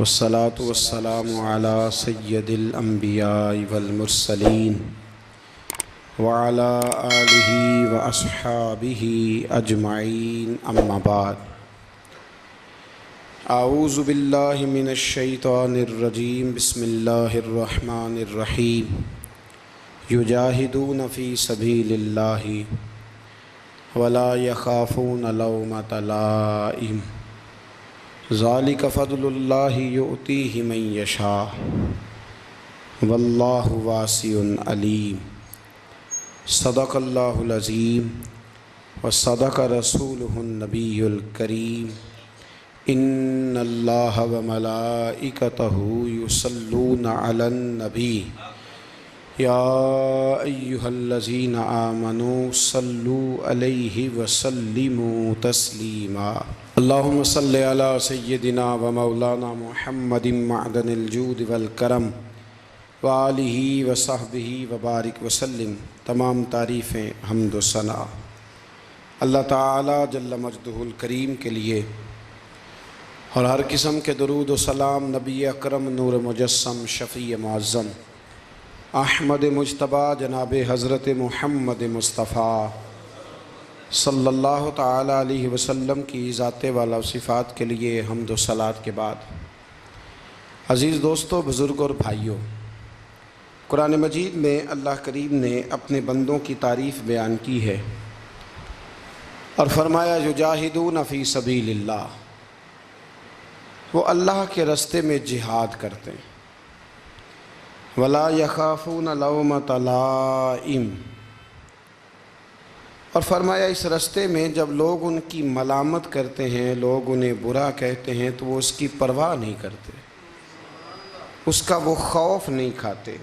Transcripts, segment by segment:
والصلاة والسلام على سید الانبیاء والمرسلین وعلى آلہ واصحابہ اجمعین اما بعد اعوذ باللہ من الشیطان الرجیم بسم اللہ الرحمن الرحیم یجاہدون فی سبیل اللہ ولا یخافون لومۃ لائم ذالک فضل اللہ یؤتیہ من یشاء واللہ واسع علیم صدق اللہ العظیم وصدق رسولہ النبی الکریم ان اللہ وملائکتہ یصلون علی النبی یا ایہا الذین آمنوا صلوا علیہ وسلموا تسلیما اللہم صلی علی سیدنا و مولانا محمد معدن الجود والکرم وآلہ وصحبہ وبارک وسلم۔ تمام تعریفیں حمد و ثنا اللہ تعالی جل مجدہ الکریم کے لیے، اور ہر قسم کے درود و سلام نبی اکرم نور مجسم شفیع معظم احمد مجتبیٰ جناب حضرت محمد مصطفیٰ صلی اللہ تعالی علیہ وسلم کی ذات والا و صفات کے لیے حمد و صلات کے بعد، عزیز دوستو، بزرگ اور بھائیوں، قرآن مجید میں اللہ کریم نے اپنے بندوں کی تعریف بیان کی ہے اور فرمایا یجاہدون فی سبیل اللہ، وہ اللہ کے راستے میں جہاد کرتے ہیں، ولا یخافون لومۃ لائم، اور فرمایا اس راستے میں جب لوگ ان کی ملامت کرتے ہیں، لوگ انہیں برا کہتے ہیں تو وہ اس کی پرواہ نہیں کرتے، اس کا وہ خوف نہیں کھاتے،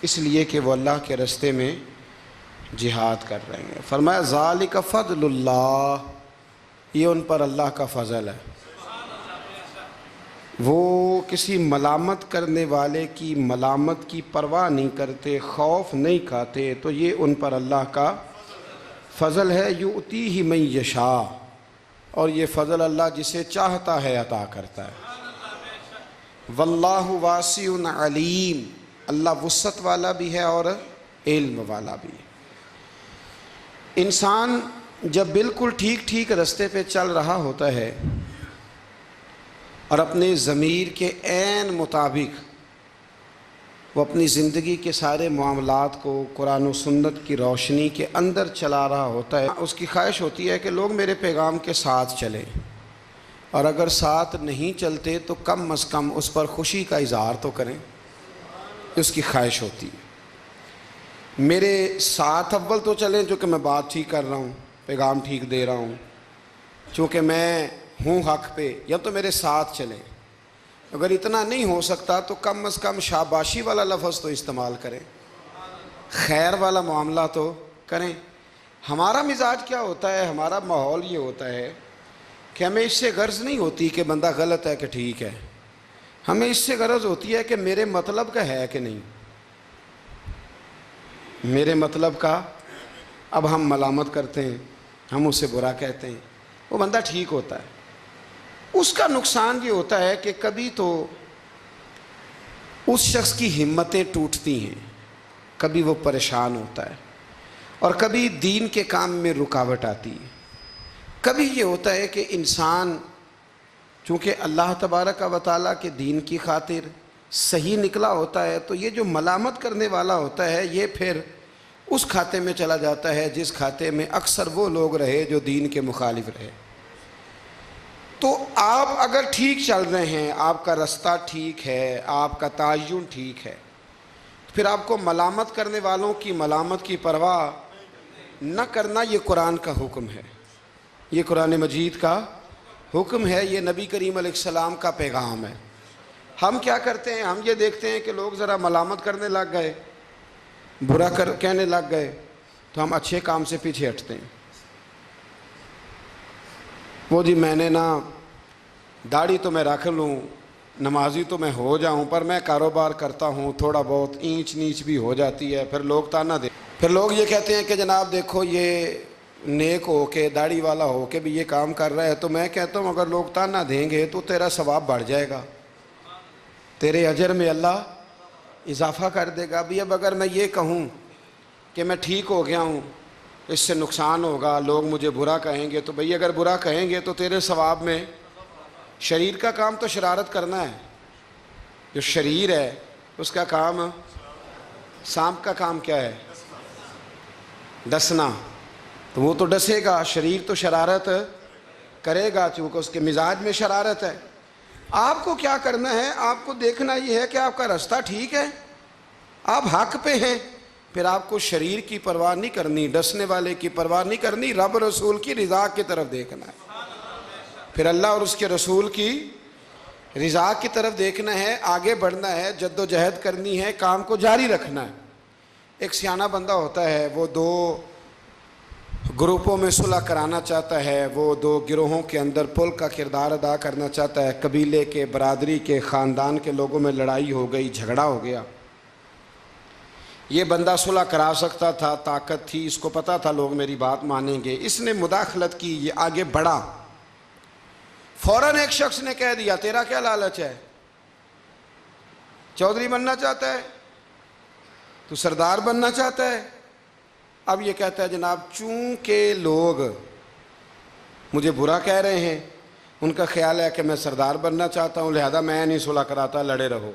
اس لیے کہ وہ اللہ کے راستے میں جہاد کر رہے ہیں۔ فرمایا ذالک فضل اللہ، یہ ان پر اللہ کا فضل ہے، وہ کسی ملامت کرنے والے کی ملامت کی پرواہ نہیں کرتے، خوف نہیں کھاتے، تو یہ ان پر اللہ کا فضل ہے۔ یؤتیہ من یشاء، اور یہ فضل اللہ جسے چاہتا ہے عطا کرتا ہے۔ واللہ واسع علیم، اللہ وسعت والا بھی ہے اور علم والا بھی ہے۔ انسان جب بالکل ٹھیک راستے پہ چل رہا ہوتا ہے اور اپنے ضمیر کے عین مطابق وہ اپنی زندگی کے سارے معاملات کو قرآن و سنت کی روشنی کے اندر چلا رہا ہوتا ہے، اس کی خواہش ہوتی ہے کہ لوگ میرے پیغام کے ساتھ چلیں، اور اگر ساتھ نہیں چلتے تو کم از کم اس پر خوشی کا اظہار تو کریں، اس کی خواہش ہوتی ہے۔ میرے ساتھ اول تو چلیں چونکہ میں بات ٹھیک کر رہا ہوں، پیغام ٹھیک دے رہا ہوں، چونکہ میں حق پہ، یا تو میرے ساتھ چلیں۔ اگر اتنا نہیں ہو سکتا تو کم از کم شاباشی والا لفظ تو استعمال کریں، خیر والا معاملہ تو کریں۔ ہمارا مزاج کیا ہوتا ہے، ہمارا ماحول یہ ہوتا ہے کہ ہمیں اس سے غرض نہیں ہوتی کہ بندہ غلط ہے کہ ٹھیک ہے، ہمیں اس سے غرض ہوتی ہے کہ میرے مطلب کا ہے کہ نہیں، میرے مطلب کا۔ اب ہم ملامت کرتے ہیں، ہم اسے برا کہتے ہیں، وہ بندہ ٹھیک ہوتا ہے، اس کا نقصان یہ ہوتا ہے کہ کبھی تو اس شخص کی ہمتیں ٹوٹتی ہیں، کبھی وہ پریشان ہوتا ہے، اور کبھی دین کے کام میں رکاوٹ آتی ہے۔ کبھی یہ ہوتا ہے کہ انسان چونکہ اللہ تبارک و تعالیٰ کے دین کی خاطر صحیح نکلا ہوتا ہے، تو یہ جو ملامت کرنے والا ہوتا ہے یہ پھر اس کھاتے میں چلا جاتا ہے جس کھاتے میں اکثر وہ لوگ رہے جو دین کے مخالف رہے۔ تو آپ اگر ٹھیک چل رہے ہیں، آپ کا راستہ ٹھیک ہے، آپ کا تعین ٹھیک ہے، پھر آپ کو ملامت کرنے والوں کی ملامت کی پرواہ نہ کرنا، یہ قرآن کا حکم ہے، یہ قرآن مجید کا حکم ہے، یہ نبی کریم علیہ السلام کا پیغام ہے۔ ہم کیا کرتے ہیں، ہم یہ دیکھتے ہیں کہ لوگ ذرا ملامت کرنے لگ گئے، برا کہنے لگ گئے، تو ہم اچھے کام سے پیچھے ہٹتے ہیں۔ وہ جی میں نے داڑھی تو میں رکھ لوں، نمازی تو میں ہو جاؤں، پر میں کاروبار کرتا ہوں، تھوڑا بہت اینچ نیچ بھی ہو جاتی ہے، پھر لوگ تانا دے، پھر لوگ یہ کہتے ہیں کہ جناب دیکھو یہ نیک ہو کے داڑھی والا ہو کے بھی یہ کام کر رہا ہے، تو میں کہتا ہوں اگر لوگ تانا دیں گے تو تیرا ثواب بڑھ جائے گا، تیرے اجر میں اللہ اضافہ کر دے گا۔ بھی اب اگر میں یہ کہوں کہ میں ٹھیک ہو گیا ہوں، اس سے نقصان ہوگا، لوگ مجھے برا کہیں گے، تو بھئی اگر برا کہیں گے تو تیرے ثواب میں، شریر کا کام تو شرارت کرنا ہے، جو شریر ہے اس کا کام، سانپ کا کام کیا ہے؟ ڈسنا، تو وہ تو ڈسے گا، شریر تو شرارت کرے گا چونکہ اس کے مزاج میں شرارت ہے۔ آپ کو کیا کرنا ہے؟ آپ کو دیکھنا یہ ہے کہ آپ کا راستہ ٹھیک ہے، آپ حق پہ ہیں، پھر آپ کو شریر کی پرواہ نہیں کرنی، ڈسنے والے کی پرواہ نہیں کرنی، رب رسول کی رضا کی طرف دیکھنا ہے، پھر اللہ اور اس کے رسول کی رضا کی طرف دیکھنا ہے، آگے بڑھنا ہے، جد و جہد کرنی ہے، کام کو جاری رکھنا ہے۔ ایک سیانہ بندہ ہوتا ہے، وہ دو گروپوں میں صلح کرانا چاہتا ہے، وہ دو گروہوں کے اندر پل کا کردار ادا کرنا چاہتا ہے، قبیلے کے، برادری کے، خاندان کے لوگوں میں لڑائی ہو گئی، جھگڑا ہو گیا۔ یہ بندہ صلح کرا سکتا تھا، طاقت تھی، اس کو پتا تھا لوگ میری بات مانیں گے، اس نے مداخلت کی، یہ آگے بڑھا، فوراً ایک شخص نے کہہ دیا تیرا کیا لالچ ہے؟ چودھری بننا چاہتا ہے؟ تو سردار بننا چاہتا ہے؟ اب یہ کہتا ہے جناب چونکہ لوگ مجھے برا کہہ رہے ہیں، ان کا خیال ہے کہ میں سردار بننا چاہتا ہوں، لہذا میں نہیں صلح کراتا، لڑے رہو۔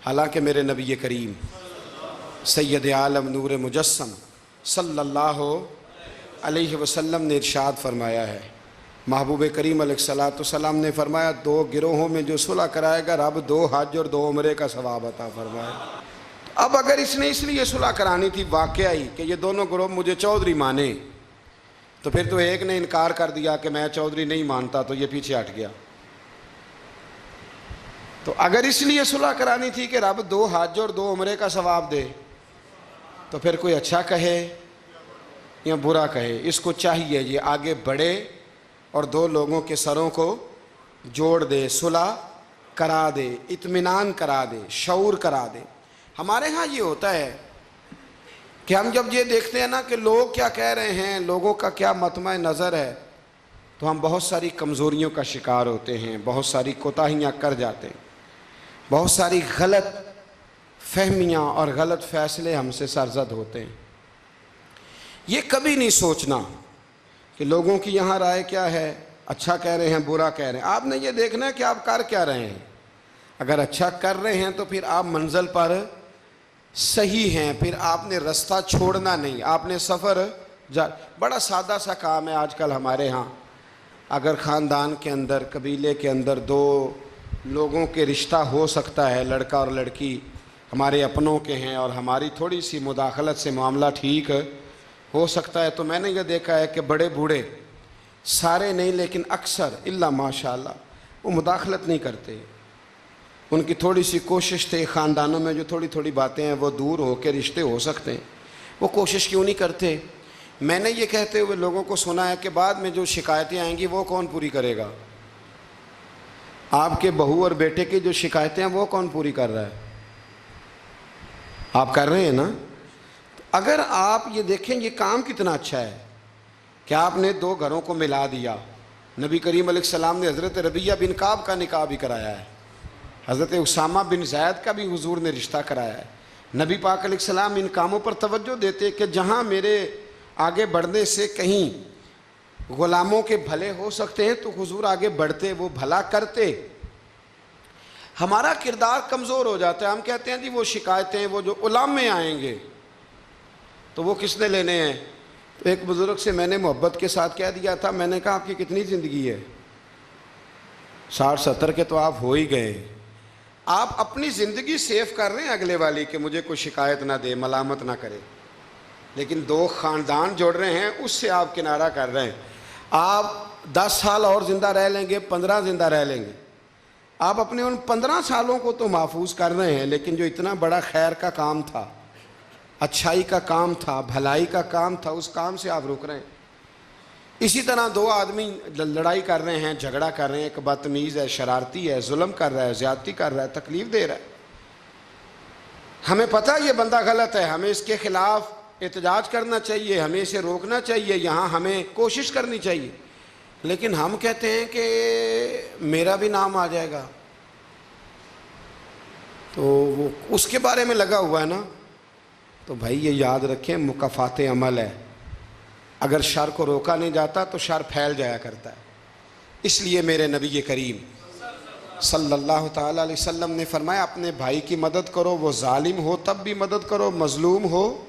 حالانکہ میرے نبی کریم سید عالم نور مجسم صلی اللہ علیہ وسلم نے ارشاد فرمایا ہے، محبوب کریم علیہ الصلوۃ والسلام نے فرمایا دو گروہوں میں جو صلح کرائے گا رب 2 حج اور 2 عمرے کا ثواب عطا فرمائے۔ اب اگر اس نے اس لیے صلح کرانی تھی واقعہ ہی کہ یہ دونوں گروہ مجھے چودھری مانے، تو پھر تو ایک نے انکار کر دیا کہ میں چودھری نہیں مانتا، تو یہ پیچھے ہٹ گیا۔ تو اگر اس لیے صلح کرانی تھی کہ رب 2 حج اور 2 عمرے کا ثواب دے، تو پھر کوئی اچھا کہے یا برا کہے، اس کو چاہیے یہ آگے بڑھے اور 2 لوگوں کے سروں کو جوڑ دے، صلح کرا دے، اطمینان کرا دے، شعور کرا دے۔ ہمارے ہاں یہ ہوتا ہے کہ ہم جب یہ دیکھتے ہیں نا کہ لوگ کیا کہہ رہے ہیں، لوگوں کا کیا مطمع نظر ہے، تو ہم بہت ساری کمزوریوں کا شکار ہوتے ہیں، بہت ساری کوتاہیاں کر جاتے ہیں، بہت ساری غلط فہمیاں اور غلط فیصلے ہم سے سرزد ہوتے ہیں۔ یہ کبھی نہیں سوچنا کہ لوگوں کی یہاں رائے کیا ہے، اچھا کہہ رہے ہیں، برا کہہ رہے ہیں۔ آپ نے یہ دیکھنا ہے کہ آپ کر کیا رہے ہیں۔ اگر اچھا کر رہے ہیں تو پھر آپ منزل پر صحیح ہیں، پھر آپ نے رستہ چھوڑنا نہیں، آپ نے سفر بڑا سادہ سا کام ہے آج کل ہمارے ہاں۔ اگر خاندان کے اندر، قبیلے کے اندر 2 لوگوں کے رشتہ ہو سکتا ہے، لڑکا اور لڑکی ہمارے اپنوں کے ہیں اور ہماری تھوڑی سی مداخلت سے معاملہ ٹھیک ہو سکتا ہے، تو میں نے یہ دیکھا ہے کہ بڑے بوڑھے، سارے نہیں لیکن اکثر الا ماشاءاللہ، وہ مداخلت نہیں کرتے۔ ان کی تھوڑی سی کوشش تھے، خاندانوں میں جو تھوڑی تھوڑی باتیں ہیں وہ دور ہو کے رشتے ہو سکتے ہیں، وہ کوشش کیوں نہیں کرتے؟ میں نے یہ کہتے ہوئے لوگوں کو سنا ہے کہ بعد میں جو شکایتیں آئیں گی وہ کون پوری کرے گا؟ آپ کے بہو اور بیٹے کی جو شکایتیں ہیں وہ کون پوری کر رہا ہے؟ آپ کر رہے ہیں نا؟ اگر آپ یہ دیکھیں یہ کام کتنا اچھا ہے کہ آپ نے 2 گھروں کو ملا دیا۔ نبی کریم علیہ السلام نے حضرت ربیہ بن کعب کا نکاح بھی کرایا ہے، حضرت اسامہ بن زید کا بھی حضور نے رشتہ کرایا ہے۔ نبی پاک علیہ السلام ان کاموں پر توجہ دیتے کہ جہاں میرے آگے بڑھنے سے کہیں غلاموں کے بھلے ہو سکتے ہیں تو حضور آگے بڑھتے، وہ بھلا کرتے۔ ہمارا کردار کمزور ہو جاتا ہے، ہم کہتے ہیں جی وہ شکایتیں، وہ جو علماء آئیں گے تو وہ کس نے لینے ہیں؟ تو ایک بزرگ سے میں نے محبت کے ساتھ کہہ دیا تھا، میں نے کہا آپ کی کتنی زندگی ہے؟ 60-70 کے تو آپ ہو ہی گئے۔ آپ اپنی زندگی سیف کر رہے ہیں اگلے والی کہ مجھے کوئی شکایت نہ دے، ملامت نہ کرے، لیکن 2 خاندان جوڑ رہے ہیں، اس سے آپ کنارہ کر رہے ہیں۔ آپ 10 سال اور زندہ رہ لیں گے، 15 زندہ رہ لیں گے، آپ اپنے ان 15 سالوں کو تو محفوظ کر رہے ہیں، لیکن جو اتنا بڑا خیر کا کام تھا، اچھائی کا کام تھا، بھلائی کا کام تھا، اس کام سے آپ رک رہے ہیں۔ اسی طرح 2 آدمی لڑائی کر رہے ہیں، جھگڑا کر رہے ہیں، ایک بدتمیز ہے، شرارتی ہے، ظلم کر رہا ہے، زیادتی کر رہا ہے، تکلیف دے رہا ہے، ہمیں پتہ یہ بندہ غلط ہے، ہمیں اس کے خلاف احتجاج کرنا چاہیے، ہمیں اسے روکنا چاہیے، یہاں ہمیں کوشش کرنی چاہیے، لیکن ہم کہتے ہیں کہ میرا بھی نام آ جائے گا، تو وہ اس کے بارے میں لگا ہوا ہے نا، تو بھائی یہ یاد رکھیں مکافات عمل ہے، اگر شر کو روکا نہیں جاتا تو شر پھیل جایا کرتا ہے۔ اس لیے میرے نبی کریم صلی اللہ تعالیٰ علیہ وسلم نے فرمایا اپنے بھائی کی مدد کرو، وہ ظالم ہو تب بھی مدد کرو، مظلوم ہو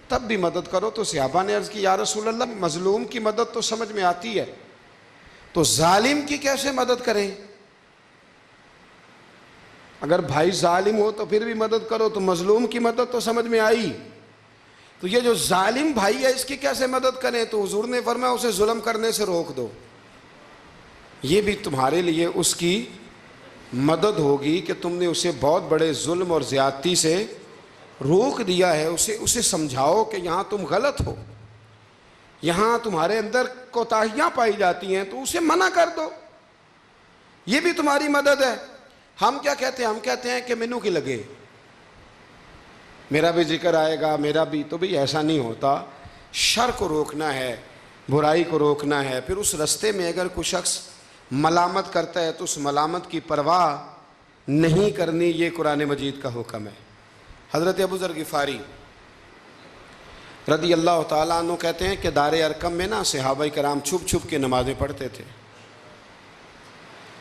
تب بھی مدد کرو۔ تو صحابہ نے عرض کی یا رسول اللہ مظلوم کی مدد تو سمجھ میں آتی ہے، تو ظالم کی کیسے مدد کریں؟ اگر بھائی ظالم ہو تو پھر بھی مدد کرو، تو مظلوم کی مدد تو سمجھ میں آئی، تو یہ جو ظالم بھائی ہے اس کی کیسے مدد کریں؟ تو حضور نے فرمایا اسے ظلم کرنے سے روک دو، یہ بھی تمہارے لیے اس کی مدد ہوگی کہ تم نے اسے بہت بڑے ظلم اور زیادتی سے روک دیا ہے، اسے سمجھاؤ کہ یہاں تم غلط ہو، یہاں تمہارے اندر کوتاہیاں پائی جاتی ہیں، تو اسے منع کر دو، یہ بھی تمہاری مدد ہے۔ ہم کیا کہتے ہیں؟ ہم کہتے ہیں کہ مینوں کی لگے، میرا بھی ذکر آئے گا، میرا بھی، تو بھی ایسا نہیں ہوتا۔ شر کو روکنا ہے، برائی کو روکنا ہے، پھر اس رستے میں اگر کوئی شخص ملامت کرتا ہے تو اس ملامت کی پرواہ نہیں کرنی، یہ قرآن مجید کا حکم ہے۔ حضرت ابو ذر غفاری رضی اللہ تعالیٰ عنہ کہتے ہیں کہ دار ارقم میں نا صحابہ کرام چھپ چھپ کے نمازیں پڑھتے تھے،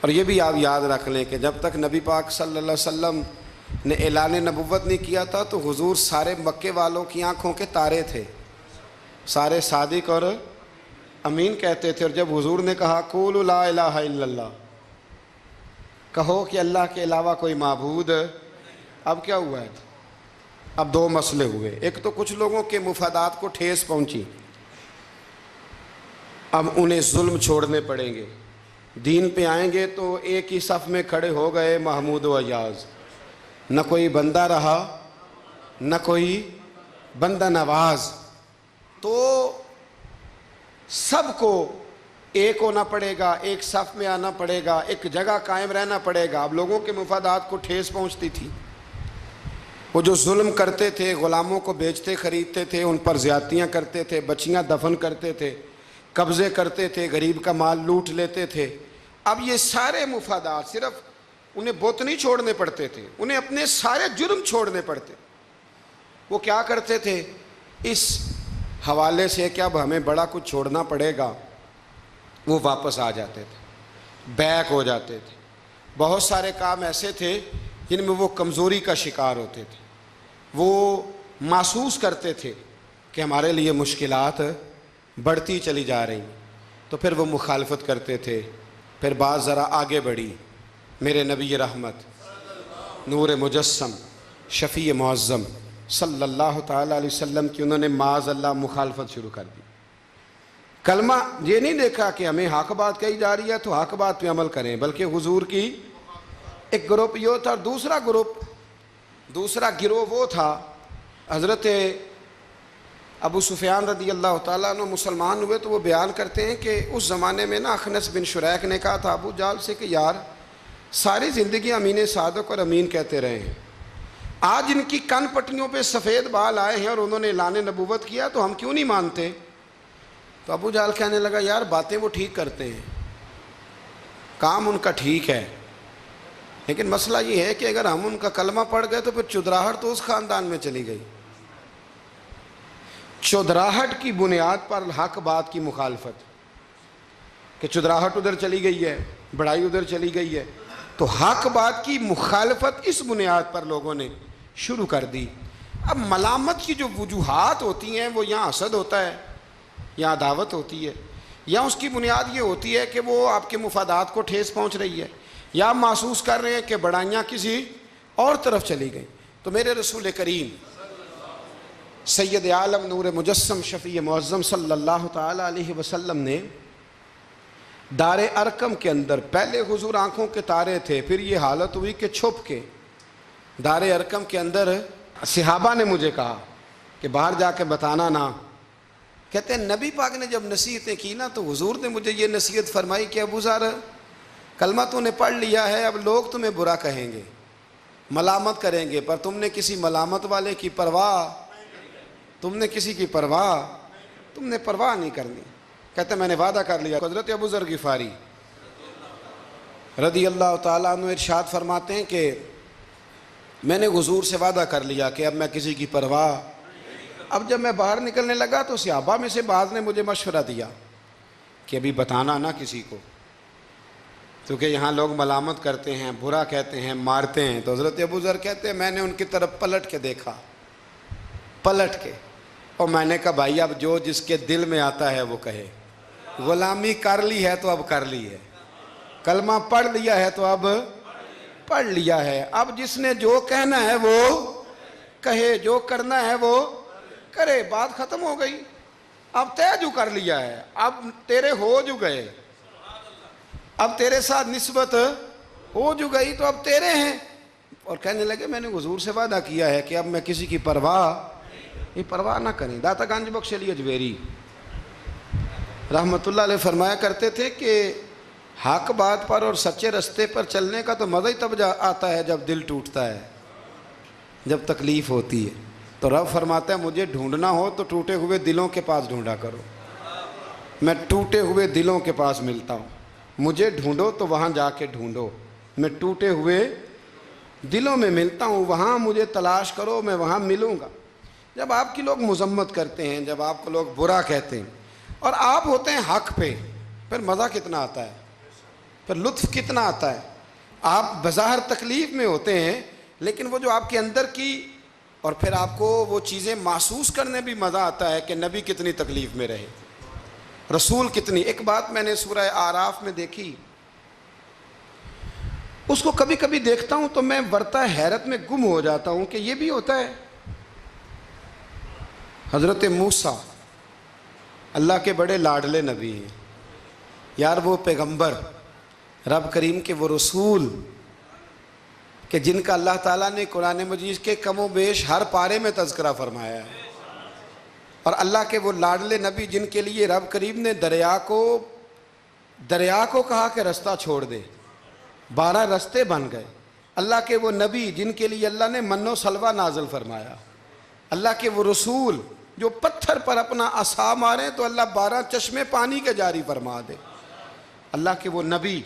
اور یہ بھی آپ یاد رکھ لیں کہ جب تک نبی پاک صلی اللہ علیہ وسلم نے اعلان نبوت نہیں کیا تھا تو حضور سارے مکے والوں کی آنکھوں کے تارے تھے، سارے صادق اور امین کہتے تھے، اور جب حضور نے کہا قولوا لا الہ الا اللہ، کہو کہ اللہ کے علاوہ کوئی معبود، اب کیا ہوا ہے؟ اب دو مسئلے ہوئے، ایک تو کچھ لوگوں کے مفادات کو ٹھیس پہنچی، اب انہیں ظلم چھوڑنے پڑیں گے، دین پہ آئیں گے تو ایک ہی صف میں کھڑے ہو گئے محمود و ایاز، نہ کوئی بندہ رہا نہ کوئی بندہ نواز، تو سب کو ایک ہونا پڑے گا، ایک صف میں آنا پڑے گا، ایک جگہ قائم رہنا پڑے گا۔ اب لوگوں کے مفادات کو ٹھیس پہنچتی تھی، وہ جو ظلم کرتے تھے، غلاموں کو بیچتے خریدتے تھے، ان پر زیادتیاں کرتے تھے، بچیاں دفن کرتے تھے، قبضے کرتے تھے، غریب کا مال لوٹ لیتے تھے، اب یہ سارے مفادات صرف انہیں بت نہیں چھوڑنے پڑتے تھے، انہیں اپنے سارے جرم چھوڑنے پڑتے۔ وہ کیا کرتے تھے؟ اس حوالے سے کہ اب ہمیں بڑا کچھ چھوڑنا پڑے گا، وہ واپس آ جاتے تھے، بیک ہو جاتے تھے۔ بہت سارے کام ایسے تھے جن میں وہ کمزوری کا شکار ہوتے تھے، وہ محسوس کرتے تھے کہ ہمارے لیے مشکلات بڑھتی چلی جا رہی، تو پھر وہ مخالفت کرتے تھے۔ پھر بات ذرا آگے بڑھی، میرے نبی رحمت نور مجسم شفیع معظم صلی اللہ تعالیٰ علیہ وسلم کی انہوں نے معاذ اللہ مخالفت شروع کر دی۔ کلمہ یہ نہیں دیکھا کہ ہمیں حق بات کہی جا رہی ہے تو حق بات پہ عمل کریں، بلکہ حضور کی ایک گروپ یہ تھا، اور دوسرا گروہ وہ تھا حضرت ابو سفیان رضی اللہ تعالیٰ عنہ مسلمان ہوئے تو وہ بیان کرتے ہیں کہ اس زمانے میں نا اخنس بن شریک نے کہا تھا ابو جہل سے کہ یار ساری زندگی امین صادق اور امین کہتے رہے ہیں، آج ان کی کن پٹیوں پہ سفید بال آئے ہیں اور انہوں نے اعلان نبوت کیا تو ہم کیوں نہیں مانتے؟ تو ابو جہل کہنے لگا یار باتیں وہ ٹھیک کرتے ہیں، کام ان کا ٹھیک ہے، لیکن مسئلہ یہ ہے کہ اگر ہم ان کا کلمہ پڑھ گئے تو پھر چودراہٹ تو اس خاندان میں چلی گئی۔ چودراہٹ کی بنیاد پر حق بات کی مخالفت، کہ چودراہٹ ادھر چلی گئی ہے، بڑائی ادھر چلی گئی ہے، تو حق بات کی مخالفت اس بنیاد پر لوگوں نے شروع کر دی۔ اب ملامت کی جو وجوہات ہوتی ہیں وہ یہاں حسد ہوتا ہے، یا عداوت ہوتی ہے، یا اس کی بنیاد یہ ہوتی ہے کہ وہ آپ کے مفادات کو ٹھیس پہنچ رہی ہے، یا آپ محسوس کر رہے ہیں کہ بڑائیاں کسی اور طرف چلی گئیں۔ تو میرے رسول کریم سید عالم نور مجسم شفیع معظم صلی اللہ تعالیٰ علیہ وسلم نے دار ارقم کے اندر پہلے حضور آنکھوں کے تارے تھے، پھر یہ حالت ہوئی کہ چھپ کے دار ارقم کے اندر صحابہ نے مجھے کہا کہ باہر جا کے بتانا نہ، کہتے ہیں نبی پاک نے جب نصیحتیں کی نا تو حضور نے مجھے یہ نصیحت فرمائی کہ ابو ذر کلمہ تو نے پڑھ لیا ہے، اب لوگ تمہیں برا کہیں گے، ملامت کریں گے، پر تم نے کسی ملامت والے کی پرواہ، تم نے کسی کی پرواہ، تم نے پرواہ نہیں کرنی۔ کہتے ہیں میں نے وعدہ کر لیا۔ حضرت ابو ذر غفاری رضی اللہ تعالیٰ عنہ ارشاد فرماتے ہیں کہ میں نے حضور سے وعدہ کر لیا کہ اب میں کسی کی پرواہ. اب جب میں باہر نکلنے لگا تو صحابہ میں سے بعض نے مجھے مشورہ دیا کہ ابھی بتانا نہ کسی کو، کیونکہ یہاں لوگ ملامت کرتے ہیں، برا کہتے ہیں، مارتے ہیں. تو حضرت ابو ذر کہتے ہیں میں نے ان کی طرف پلٹ کے دیکھا، پلٹ کے، اور میں نے کہا بھائی اب جو جس کے دل میں آتا ہے وہ کہے. غلامی کر لی ہے تو اب کر لی ہے، کلمہ پڑھ لیا ہے تو اب پڑھ لیا ہے. اب جس نے جو کہنا ہے وہ کہے، جو کرنا ہے وہ کرے، بات ختم ہو گئی. اب طے جو کر لیا ہے، اب تیرے ہو جو گئے، اب تیرے ساتھ نسبت ہو جو گئی تو اب تیرے ہیں. اور کہنے لگے میں نے حضور سے وعدہ کیا ہے کہ اب میں کسی کی پرواہ نہ کریں. داتا گنج بخش علی اجویری رحمۃ اللہ علیہ فرمایا کرتے تھے کہ حق بات پر اور سچے رستے پر چلنے کا تو مزہ ہی تب آتا ہے جب دل ٹوٹتا ہے، جب تکلیف ہوتی ہے. تو رب فرماتا ہے مجھے ڈھونڈنا ہو تو ٹوٹے ہوئے دلوں کے پاس ڈھونڈا کرو، میں ٹوٹے ہوئے دلوں کے پاس ملتا ہوں. مجھے ڈھونڈو تو وہاں جا کے ڈھونڈو، میں ٹوٹے ہوئے دلوں میں ملتا ہوں، وہاں مجھے تلاش کرو، میں وہاں ملوں گا. جب آپ کی لوگ مذمت کرتے ہیں، جب آپ کو لوگ برا کہتے ہیں اور آپ ہوتے ہیں حق پہ، پھر مزہ کتنا آتا ہے، پھر لطف کتنا آتا ہے. آپ بظاہر تکلیف میں ہوتے ہیں لیکن وہ جو آپ کے اندر کی، اور پھر آپ کو وہ چیزیں محسوس کرنے بھی مزہ آتا ہے کہ نبی کتنی تکلیف میں رہے، رسول کتنی. ایک بات میں نے سورہ اعراف میں دیکھی، اس کو کبھی کبھی دیکھتا ہوں تو میں ورطہ حیرت میں گم ہو جاتا ہوں کہ یہ بھی ہوتا ہے. حضرت موسیٰ اللہ کے بڑے لاڈلے نبی ہیں یار، وہ پیغمبر، رب کریم کے وہ رسول کہ جن کا اللہ تعالیٰ نے قرآن مجید کے کم و بیش ہر پارے میں تذکرہ فرمایا ہے. اور اللہ کے وہ لاڈلے نبی جن کے لیے رب کریم نے دریا کو کہا کہ رستہ چھوڑ دے، 12 رستے بن گئے. اللہ کے وہ نبی جن کے لیے اللہ نے من و سلوہ نازل فرمایا. اللہ کے وہ رسول جو پتھر پر اپنا عصا مارے تو اللہ 12 چشمے پانی کے جاری فرما دے. اللہ کے وہ نبی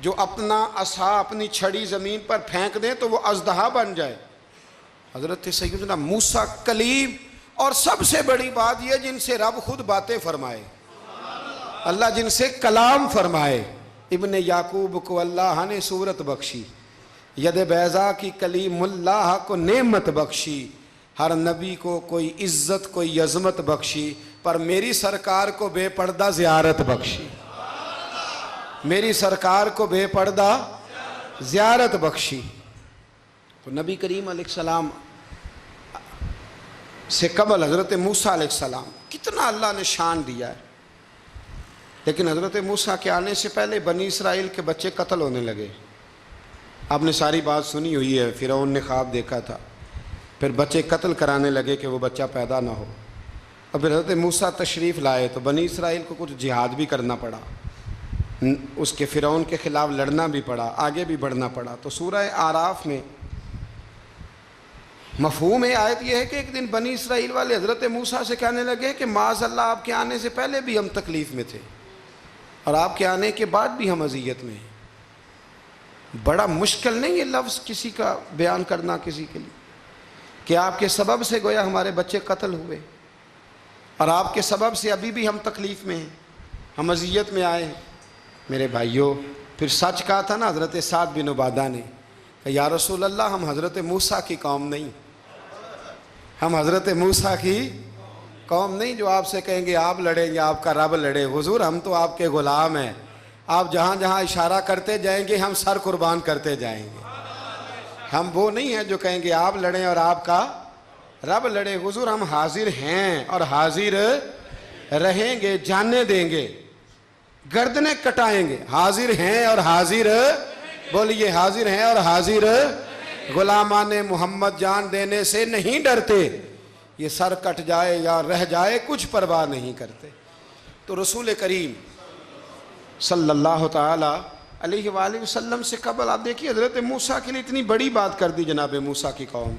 جو اپنا عصا، اپنی چھڑی زمین پر پھینک دیں تو وہ اژدہا بن جائے. حضرت سیدنا موسیٰ کلیم، اور سب سے بڑی بات یہ جن سے رب خود باتیں فرمائے، اللہ جن سے کلام فرمائے. ابن یعقوب کو اللہ نے صورت بخشی، ید بیضا کی کلیم اللہ کو نعمت بخشی. ہر نبی کو کوئی عزت کوئی عظمت بخشی، پر میری سرکار کو بے پردہ زیارت بخشی، میری سرکار کو بے پردہ زیارت بخشی. تو نبی کریم علیہ السلام سے قبل حضرت موسیٰ علیہ السلام کتنا اللہ نے شان دیا ہے. لیکن حضرت موسیٰ کے آنے سے پہلے بنی اسرائیل کے بچے قتل ہونے لگے. آپ نے ساری بات سنی ہوئی ہے، فرعون نے خواب دیکھا تھا، پھر بچے قتل کرانے لگے کہ وہ بچہ پیدا نہ ہو. اور پھر حضرت موسیٰ تشریف لائے تو بنی اسرائیل کو کچھ جہاد بھی کرنا پڑا، اس کے فرعون کے خلاف لڑنا بھی پڑا، آگے بھی بڑھنا پڑا. تو سورہ اعراف میں مفہوم آیت یہ ہے کہ ایک دن بنی اسرائیل والے حضرت موسیٰ سے کہنے لگے کہ معاذ اللہ آپ کے آنے سے پہلے بھی ہم تکلیف میں تھے اور آپ کے آنے کے بعد بھی ہم اذیت میں ہیں. بڑا مشکل نہیں یہ لفظ کسی کا بیان کرنا کسی کے لیے کہ آپ کے سبب سے گویا ہمارے بچے قتل ہوئے اور آپ کے سبب سے ابھی بھی ہم تکلیف میں ہیں، ہم اذیت میں آئے ہیں. میرے بھائیوں، پھر سچ کہا تھا نا حضرت سعد بن عبادہ نے کہ یا رسول اللہ ہم حضرت موسیٰ کی قوم نہیں، ہم حضرت موسیٰ کی قوم نہیں جو آپ سے کہیں گے آپ لڑیں یا آپ کا رب لڑے. حضور ہم تو آپ کے غلام ہیں، آپ جہاں جہاں اشارہ کرتے جائیں گے ہم سر قربان کرتے جائیں گے. ہم وہ نہیں ہیں جو کہیں گے آپ لڑیں اور آپ کا رب لڑے. حضور ہم حاضر ہیں اور حاضر رہیں گے، جاننے دیں گے، گردنیں کٹائیں گے. حاضر ہیں اور حاضر، بولیے حاضر ہیں اور حاضر. غلامان محمد جان دینے سے نہیں ڈرتے، یہ سر کٹ جائے یا رہ جائے کچھ پرواہ نہیں کرتے. تو رسول کریم صلی اللہ تعالی علیہ وآلہ وسلم سے قبل آپ دیکھیے حضرت موسیٰ کے لیے اتنی بڑی بات کر دی جناب موسیٰ کی قوم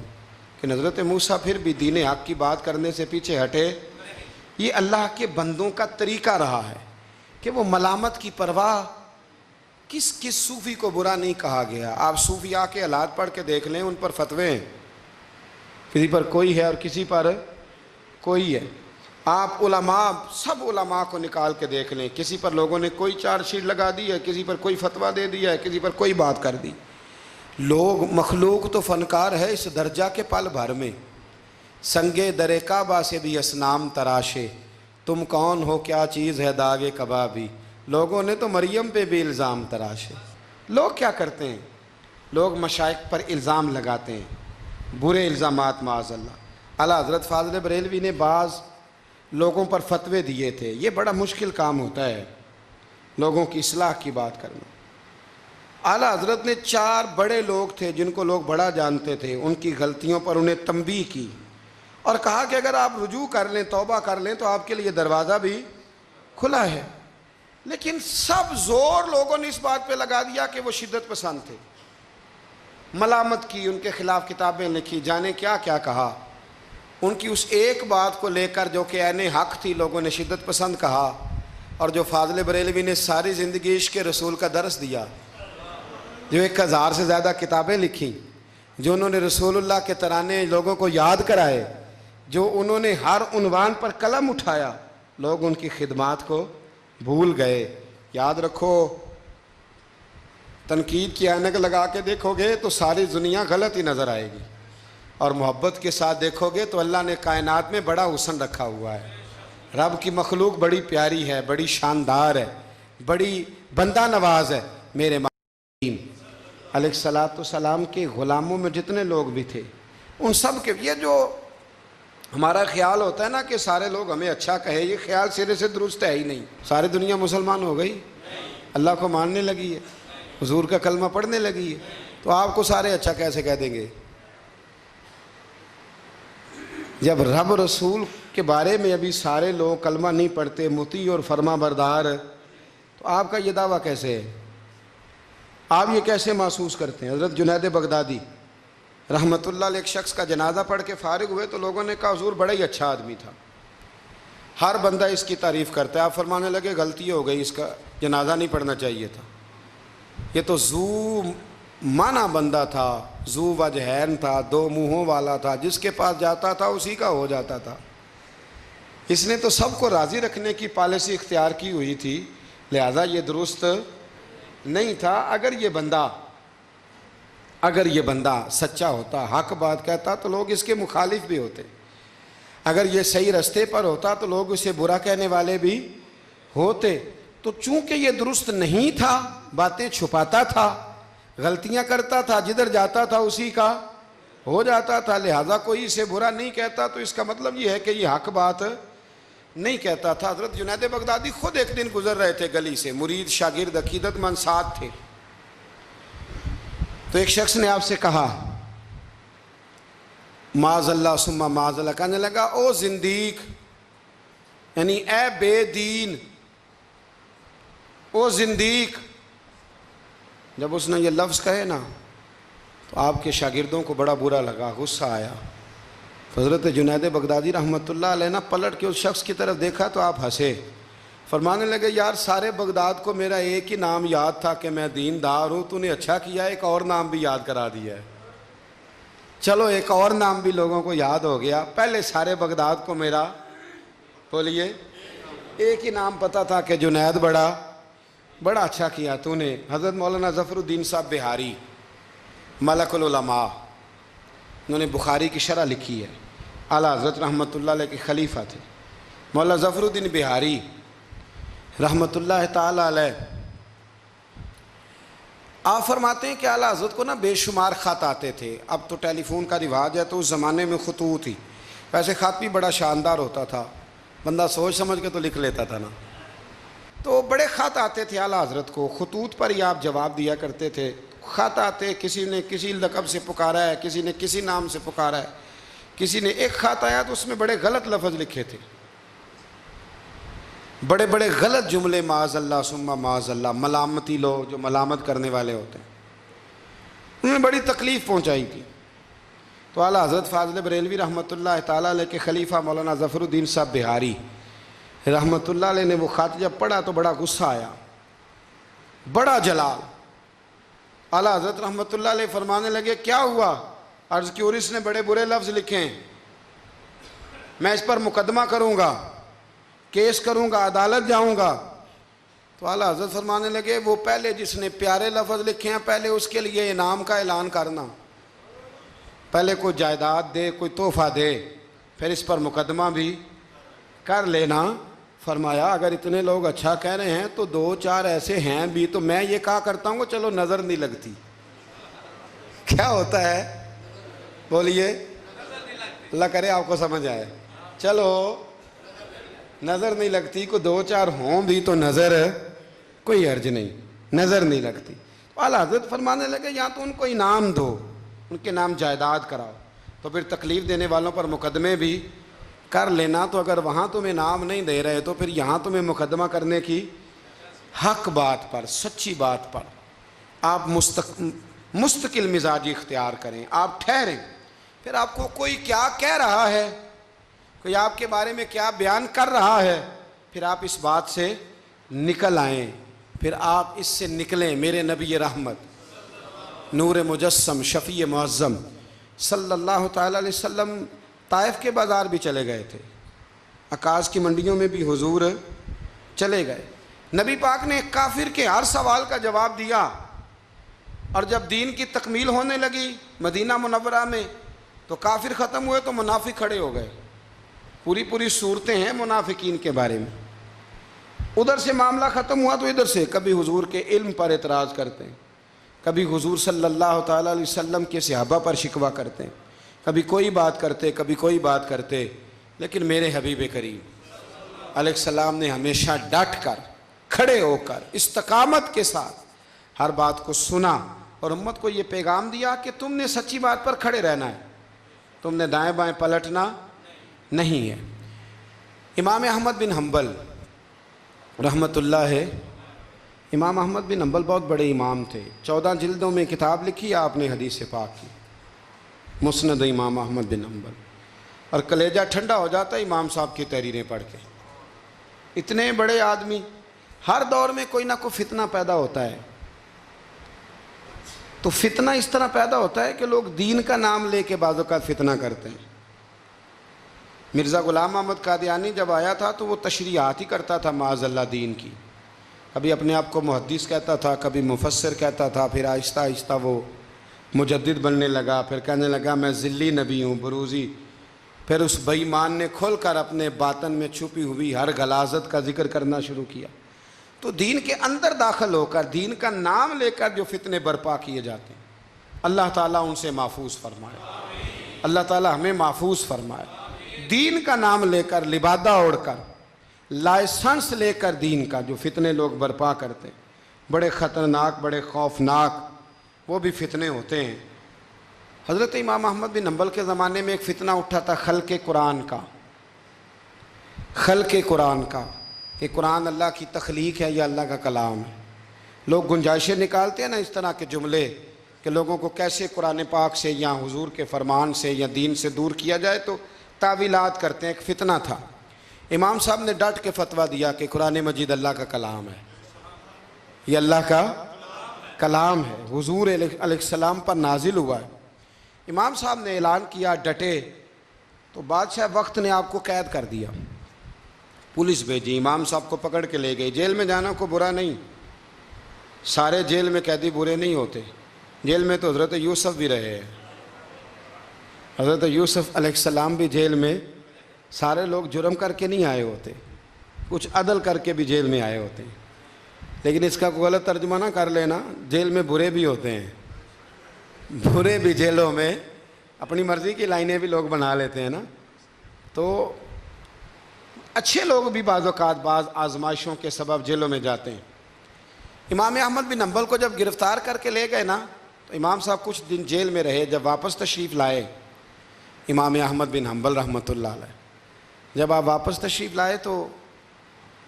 کہ حضرت موسیٰ پھر بھی دین حق کی بات کرنے سے پیچھے ہٹے. یہ اللہ کے بندوں کا طریقہ رہا ہے کہ وہ ملامت کی پرواہ کس کس صوفی کو برا نہیں کہا گیا؟ آپ صوفیاء کے حالات پڑھ کے دیکھ لیں، ان پر فتوے ہیں، کسی پر کوئی ہے اور کسی پر کوئی ہے۔ آپ علماء، سب علماء کو نکال کے دیکھ لیں، کسی پر لوگوں نے کوئی چارج شیٹ لگا دی ہے، کسی پر کوئی فتویٰ دے دیا ہے، کسی پر کوئی بات کر دی۔ لوگ، مخلوق تو فنکار ہے اس درجہ کے پل بھر میں، سنگے در کعبہ سے بھی اصنام تراشے، تم کون ہو کیا چیز ہے داغ کبابی، لوگوں نے تو مریم پہ بھی الزام تراشے۔ لوگ کیا کرتے ہیں؟ لوگ مشائخ پر الزام لگاتے ہیں، برے الزامات معاذ اللہ۔ اعلیٰ حضرت فاضل بریلوی نے بعض لوگوں پر فتوے دیے تھے، یہ بڑا مشکل کام ہوتا ہے لوگوں کی اصلاح کی بات کرنا۔ اعلیٰ حضرت نے 4 بڑے لوگ تھے جن کو لوگ بڑا جانتے تھے، ان کی غلطیوں پر انہیں تنبیہ کی اور کہا کہ اگر آپ رجوع کر لیں، توبہ کر لیں تو آپ کے لیے دروازہ بھی کھلا ہے۔ لیکن سب زور لوگوں نے اس بات پہ لگا دیا کہ وہ شدت پسند تھے، ملامت کی، ان کے خلاف کتابیں لکھی، جانے کیا کیا کہا۔ ان کی اس ایک بات کو لے کر جو کہ عین حق تھی، لوگوں نے شدت پسند کہا، اور جو فاضل بریلوی نے ساری زندگی عشق رسول کا درس دیا، جو 1000 سے زیادہ کتابیں لکھیں، جو انہوں نے رسول اللہ کے ترانے لوگوں کو یاد کرائے، جو انہوں نے ہر عنوان پر قلم اٹھایا، لوگ ان کی خدمات کو بھول گئے۔ یاد رکھو، تنقید کی اینک لگا کے دیکھو گے تو ساری دنیا غلط ہی نظر آئے گی، اور محبت کے ساتھ دیکھو گے تو اللہ نے کائنات میں بڑا حسن رکھا ہوا ہے۔ رب کی مخلوق بڑی پیاری ہے، بڑی شاندار ہے، بڑی بندہ نواز ہے۔ میرے علیہ السلام کے غلاموں میں جتنے لوگ بھی تھے، ان سب کے، یہ جو ہمارا خیال ہوتا ہے نا کہ سارے لوگ ہمیں اچھا کہے، یہ خیال سرے سے درست ہے ہی نہیں۔ ساری دنیا مسلمان ہو گئی، اللہ کو ماننے لگی ہے، حضور کا کلمہ پڑھنے لگی ہے، تو آپ کو سارے اچھا کیسے کہہ دیں گے؟ جب رب رسول کے بارے میں ابھی سارے لوگ کلمہ نہیں پڑھتے، مطیع اور فرما بردار، تو آپ کا یہ دعویٰ کیسے ہے؟ آپ یہ کیسے محسوس کرتے ہیں؟ حضرت جنید بغدادی رحمۃ اللہ علیہ ایک شخص کا جنازہ پڑھ کے فارغ ہوئے تو لوگوں نے کہا حضور بڑا ہی اچھا آدمی تھا، ہر بندہ اس کی تعریف کرتا ہے۔ آپ فرمانے لگے غلطی ہو گئی، اس کا جنازہ نہیں پڑھنا چاہیے تھا، یہ تو ذو معنی بندہ تھا، ذو وجہین تھا، 2 منہوں والا تھا، جس کے پاس جاتا تھا اسی کا ہو جاتا تھا۔ اس نے تو سب کو راضی رکھنے کی پالیسی اختیار کی ہوئی تھی، لہذا یہ درست نہیں تھا۔ اگر یہ بندہ سچا ہوتا، حق بات کہتا، تو لوگ اس کے مخالف بھی ہوتے، اگر یہ صحیح رستے پر ہوتا تو لوگ اسے برا کہنے والے بھی ہوتے۔ تو چونکہ یہ درست نہیں تھا، باتیں چھپاتا تھا، غلطیاں کرتا تھا، جدھر جاتا تھا اسی کا ہو جاتا تھا، لہٰذا کوئی اسے برا نہیں کہتا، تو اس کا مطلب یہ ہے کہ یہ حق بات نہیں کہتا تھا۔ حضرت جنید بغدادی خود ایک دن گزر رہے تھے گلی سے، مرید شاگرد عقیدت مند ساتھ تھے، تو ایک شخص نے آپ سے کہا معاذ اللہ ثم معاذ اللہ، کہنے لگا او زندیق، یعنی اے بے دین، او زندیق۔ جب اس نے یہ لفظ کہے نا تو آپ کے شاگردوں کو بڑا برا لگا، غصہ آیا۔ حضرت جنید بغدادی رحمۃ اللہ علیہ نے پلٹ کے اس شخص کی طرف دیکھا تو آپ ہنسے، فرمانے لگے یار سارے بغداد کو میرا ایک ہی نام یاد تھا کہ میں دیندار ہوں، تو نے اچھا کیا ایک اور نام بھی یاد کرا دیا ہے۔ چلو ایک اور نام بھی لوگوں کو یاد ہو گیا، پہلے سارے بغداد کو میرا بولیے ایک ہی نام پتہ تھا کہ جنید بڑا اچھا کیا تو نے۔ حضرت مولانا ظفر الدین صاحب بہاری ملک العلماء، انہوں نے بخاری کی شرح لکھی ہے، اعلیٰ حضرت رحمۃ اللہ علیہ کے خلیفہ تھے مولانا ظفر الدین بہاری رحمۃ اللہ تعالی علیہ۔ آپ فرماتے ہیں کہ اعلیٰ حضرت کو نا بے شمار خط آتے تھے، اب تو ٹیلی فون کا رواج ہے تو اس زمانے میں خطوط ہی، ویسے خط بھی بڑا شاندار ہوتا تھا، بندہ سوچ سمجھ کے تو لکھ لیتا تھا نا، تو بڑے خط آتے تھے اعلیٰ حضرت کو، خطوط پر ہی آپ جواب دیا کرتے تھے۔ خط آتے، کسی نے کسی لقب سے پکارا ہے، کسی نے کسی نام سے پکارا ہے، کسی نے ایک خط آیا تو اس میں بڑے غلط لفظ لکھے تھے، بڑے بڑے غلط جملے، معاذ اللہ ثم معاذ اللہ، ملامتی لوگ جو ملامت کرنے والے ہوتے ہیں، انہوں نے بڑی تکلیف پہنچائی تھی۔ تو اعلیٰ حضرت فاضل بریلوی رحمۃ اللہ تعالیٰ علیہ کے خلیفہ مولانا ظفر الدین صاحب بہاری رحمۃ اللہ علیہ نے وہ خط جب پڑھا تو بڑا غصہ آیا، بڑا جلال۔ اعلیٰ حضرت رحمۃ اللہ علیہ فرمانے لگے کیا ہوا؟ عرض کی اور اس نے بڑے برے لفظ لکھے ہیں، میں اس پر مقدمہ کروں گا، کیس کروں گا، عدالت جاؤں گا۔ تو اعلیٰ حضرت فرمانے لگے وہ پہلے جس نے پیارے لفظ لکھے ہیں پہلے اس کے لیے انعام کا اعلان کرنا، پہلے کوئی جائیداد دے، کوئی تحفہ دے، پھر اس پر مقدمہ بھی کر لینا۔ فرمایا اگر اتنے لوگ اچھا کہہ رہے ہیں تو دو چار ایسے ہیں بھی، تو میں یہ کہا کرتا ہوں کہ چلو نظر نہیں لگتی۔ کیا ہوتا ہے؟ بولیے، اللہ کرے آپ کو سمجھ آئے۔ چلو نظر نہیں لگتی، کو دو چار ہوں بھی تو نظر کوئی حرج نہیں، نظر نہیں لگتی۔ اعلیٰ حضرت فرمانے لگے یا تو ان کو انعام دو، ان کے نام جائیداد کراؤ، تو پھر تکلیف دینے والوں پر مقدمے بھی کر لینا۔ تو اگر وہاں تمہیں انعام نہیں دے رہے تو پھر یہاں تمہیں مقدمہ کرنے کی حق بات پر، سچی بات پر آپ مستقل مزاجی اختیار کریں، آپ ٹھہریں۔ پھر آپ کو کوئی کیا کہہ رہا ہے، کوئی آپ کے بارے میں کیا بیان کر رہا ہے، پھر آپ اس بات سے نکل آئیں، پھر آپ اس سے نکلیں۔ میرے نبی رحمت، نور مجسم، شفیع معظم صلی اللہ تعالیٰ علیہ وسلم طائف کے بازار بھی چلے گئے تھے، عکاظ کی منڈیوں میں بھی حضور چلے گئے۔ نبی پاک نے ایک کافر کے ہر سوال کا جواب دیا، اور جب دین کی تکمیل ہونے لگی مدینہ منورہ میں تو کافر ختم ہوئے تو منافق کھڑے ہو گئے۔ پوری صورتیں ہیں منافقین کے بارے میں۔ ادھر سے معاملہ ختم ہوا تو ادھر سے کبھی حضور کے علم پر اعتراض کرتے ہیں، کبھی حضور صلی اللہ تعالیٰ علیہ وسلم کے صحابہ پر شکوہ کرتے ہیں، کبھی کوئی بات کرتے، کبھی کوئی بات کرتے۔ لیکن میرے حبیب کریم علیہ السلام نے ہمیشہ ڈٹ کر، کھڑے ہو کر، استقامت کے ساتھ ہر بات کو سنا، اور امت کو یہ پیغام دیا کہ تم نے سچی بات پر کھڑے رہنا ہے، تم نے دائیں بائیں پلٹنا نہیں ہے۔ امام احمد بن حنبل رحمۃ اللہ ہے، امام احمد بن حنبل بہت بڑے امام تھے، 14 جلدوں میں کتاب لکھی آپ نے حدیث پاک کی، مسند امام احمد بن حنبل، اور کلیجہ ٹھنڈا ہو جاتا ہے امام صاحب کی تحریریں پڑھ کے۔ اتنے بڑے آدمی، ہر دور میں کوئی نہ کوئی فتنہ پیدا ہوتا ہے، تو فتنہ اس طرح پیدا ہوتا ہے کہ لوگ دین کا نام لے کے بعض اوقات فتنہ کرتے ہیں۔ مرزا غلام احمد قادیانی جب آیا تھا تو وہ تشریحات ہی کرتا تھا معاذ اللہ دین کی، کبھی اپنے آپ کو محدث کہتا تھا، کبھی مفسر کہتا تھا، پھر آہستہ آہستہ وہ مجدد بننے لگا، پھر کہنے لگا میں ذلی نبی ہوں، بروزی۔ پھر اس بے ایمان نے کھل کر اپنے باطن میں چھپی ہوئی ہر غلاظت کا ذکر کرنا شروع کیا۔ تو دین کے اندر داخل ہو کر دین کا نام لے کر جو فتنے برپا کیے جاتے ہیں، اللہ تعالیٰ ان سے محفوظ فرمائے، اللہ تعالیٰ ہمیں محفوظ فرمائے۔ دین کا نام لے کر، لبادہ اوڑھ کر، لائسنس لے کر دین کا جو فتنے لوگ برپا کرتے ہیں، بڑے خطرناک، بڑے خوفناک وہ بھی فتنے ہوتے ہیں۔ حضرت امام احمد بن حنبل کے زمانے میں ایک فتنہ اٹھا تھا خلق قرآن کا، خلق قرآن کا، کہ قرآن اللہ کی تخلیق ہے یا اللہ کا کلام ہے۔ لوگ گنجائشیں نکالتے ہیں نا اس طرح کے جملے کہ لوگوں کو کیسے قرآن پاک سے یا حضور کے فرمان سے یا دین سے دور کیا جائے، تو تعویلات کرتے ہیں۔ ایک فتنہ تھا، امام صاحب نے ڈٹ کے فتویٰ دیا کہ قرآن مجید اللہ کا کلام ہے، یہ اللہ کا کلام ہے، حضور علیہ السلام پر نازل ہوا ہے۔ امام صاحب نے اعلان کیا، ڈٹے، تو بادشاہ وقت نے آپ کو قید کر دیا، پولیس بھیجی، امام صاحب کو پکڑ کے لے گئی۔ جیل میں جانا کو برا نہیں، سارے جیل میں قیدی برے نہیں ہوتے، جیل میں تو حضرت یوسف بھی رہے ہیں، حضرت یوسف علیہ السلام بھی جیل میں، سارے لوگ جرم کر کے نہیں آئے ہوتے، کچھ عدل کر کے بھی جیل میں آئے ہوتے ہیں۔ لیکن اس کا کوئی غلط ترجمہ نہ کر لینا، جیل میں برے بھی ہوتے ہیں، برے بھی جیلوں میں اپنی مرضی کی لائنیں بھی لوگ بنا لیتے ہیں نا، تو اچھے لوگ بھی بعض اوقات بعض آزمائشوں کے سبب جیلوں میں جاتے ہیں۔ امام احمد بن حنبل کو جب گرفتار کر کے لے گئے نا، تو امام صاحب کچھ دن جیل میں رہے، جب واپس تشریف لائے امام احمد بن حنبل رحمۃ اللہ علیہ، جب آپ واپس تشریف لائے تو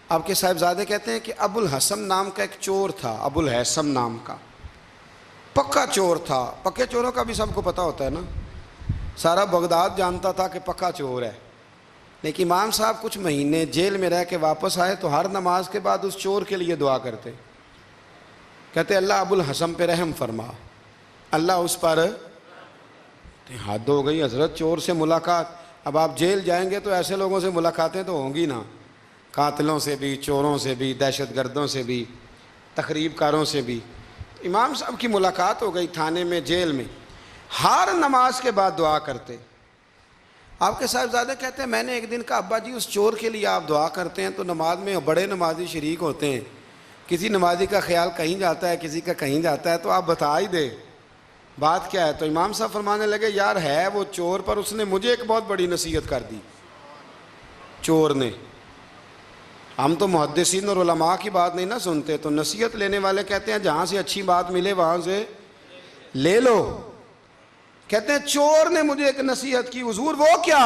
آپ کے صاحبزادے کہتے ہیں کہ ابو الحسن نام کا ایک چور تھا، ابو الحسن نام کا پکا چور تھا۔ پکے چوروں کا بھی سب کو پتہ ہوتا ہے نا، سارا بغداد جانتا تھا کہ پکا چور ہے۔ لیکن امام صاحب کچھ مہینے جیل میں رہ کے واپس آئے تو ہر نماز کے بعد اس چور کے لیے دعا کرتے، کہتے اللہ ابو الحسن پہ رحم فرما، اللہ اس پر، حد ہو گئی حضرت، چور سے ملاقات۔ اب آپ جیل جائیں گے تو ایسے لوگوں سے ملاقاتیں تو ہوں گی نا، قاتلوں سے بھی، چوروں سے بھی، دہشت گردوں سے بھی، تخریب کاروں سے بھی۔ امام صاحب کی ملاقات ہو گئی تھانے میں، جیل میں۔ ہر نماز کے بعد دعا کرتے۔ آپ کے صاحبزادے کہتے ہیں میں نے ایک دن کہا ابا جی اس چور کے لیے آپ دعا کرتے ہیں تو نماز میں بڑے نمازی شریک ہوتے ہیں، کسی نمازی کا خیال کہیں جاتا ہے، کسی کا کہیں جاتا ہے، تو آپ بتا ہی دے بات کیا ہے۔ تو امام صاحب فرمانے لگے یار ہے وہ چور، پر اس نے مجھے ایک بہت بڑی نصیحت کر دی چور نے۔ ہم تو محدثین اور علماء کی بات نہیں نہ سنتے، تو نصیحت لینے والے کہتے ہیں جہاں سے اچھی بات ملے وہاں سے لے لو۔ کہتے ہیں چور نے مجھے ایک نصیحت کی، حضور وہ کیا؟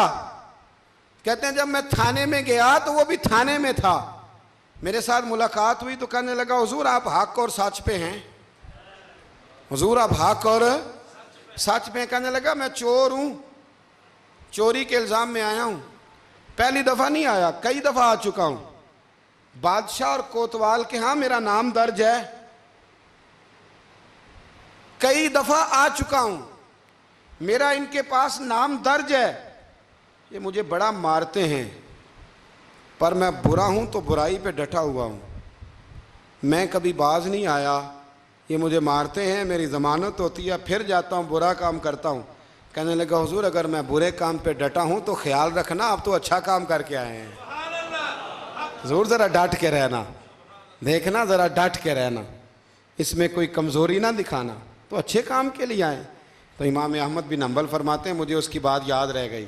کہتے ہیں جب میں تھانے میں گیا تو وہ بھی تھانے میں تھا، میرے ساتھ ملاقات ہوئی تو کہنے لگا حضور آپ حق اور سچ پہ ہیں، حضور آپ حق اور سچ پہ ہیں۔ کہنے لگا میں چور ہوں، چوری کے الزام میں آیا ہوں، پہلی دفعہ نہیں آیا، کئی دفعہ آ چکا ہوں، بادشاہ اور کوتوال کے ہاں میرا نام درج ہے، کئی دفعہ آ چکا ہوں، میرا ان کے پاس نام درج ہے، یہ مجھے بڑا مارتے ہیں، پر میں برا ہوں تو برائی پہ ڈٹا ہوا ہوں، میں کبھی باز نہیں آیا، یہ مجھے مارتے ہیں، میری ضمانت ہوتی ہے، پھر جاتا ہوں برا کام کرتا ہوں۔ کہنے لگا حضور اگر میں برے کام پہ ڈٹا ہوں تو خیال رکھنا آپ تو اچھا کام کر کے آئے ہیں، حضور ذرا ڈٹ کے رہنا، دیکھنا ذرا ڈٹ کے رہنا، اس میں کوئی کمزوری نہ دکھانا، تو اچھے کام کے لیے آئے۔ تو امام احمد بن حنبل فرماتے ہیں مجھے اس کی بات یاد رہ گئی،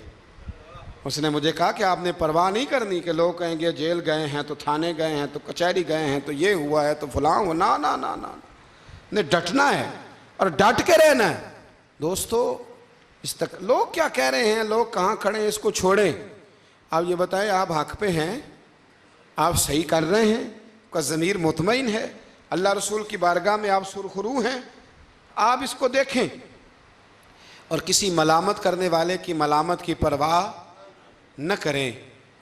اس نے مجھے کہا کہ آپ نے پرواہ نہیں کرنی کہ لوگ کہیں گے جیل گئے ہیں تو تھانے گئے ہیں تو کچہری گئے ہیں تو یہ ہوا ہے تو فلاں ہوا، نا نا نا نا، نے ڈٹنا ہے اور ڈٹ کے رہنا ہے۔ دوستو لوگ کیا کہہ رہے ہیں، لوگ کہاں کھڑے ہیں، اس کو چھوڑیں، آپ یہ بتائیں آپ حق پہ ہیں، آپ صحیح کر رہے ہیں، کا ضمیر مطمئن ہے، اللہ رسول کی بارگاہ میں آپ سرخرو ہیں، آپ اس کو دیکھیں اور کسی ملامت کرنے والے کی ملامت کی پرواہ نہ کریں۔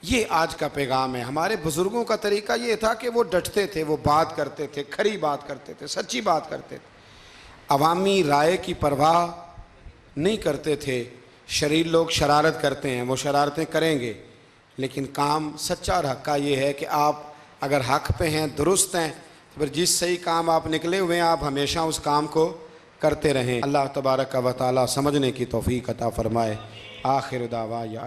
یہ آج کا پیغام ہے۔ ہمارے بزرگوں کا طریقہ یہ تھا کہ وہ ڈٹتے تھے، وہ بات کرتے تھے، کھری بات کرتے تھے، سچی بات کرتے تھے، عوامی رائے کی پرواہ نہیں کرتے تھے۔ شریر لوگ شرارت کرتے ہیں، وہ شرارتیں کریں گے، لیکن کام سچا اور حق کا یہ ہے کہ آپ اگر حق پہ ہیں، درست ہیں، تو پھر جس صحیح کام آپ نکلے ہوئے ہیں آپ ہمیشہ اس کام کو کرتے رہیں۔ اللہ تبارک و تعالی سمجھنے کی توفیق عطا فرمائے۔ آخر دعوانا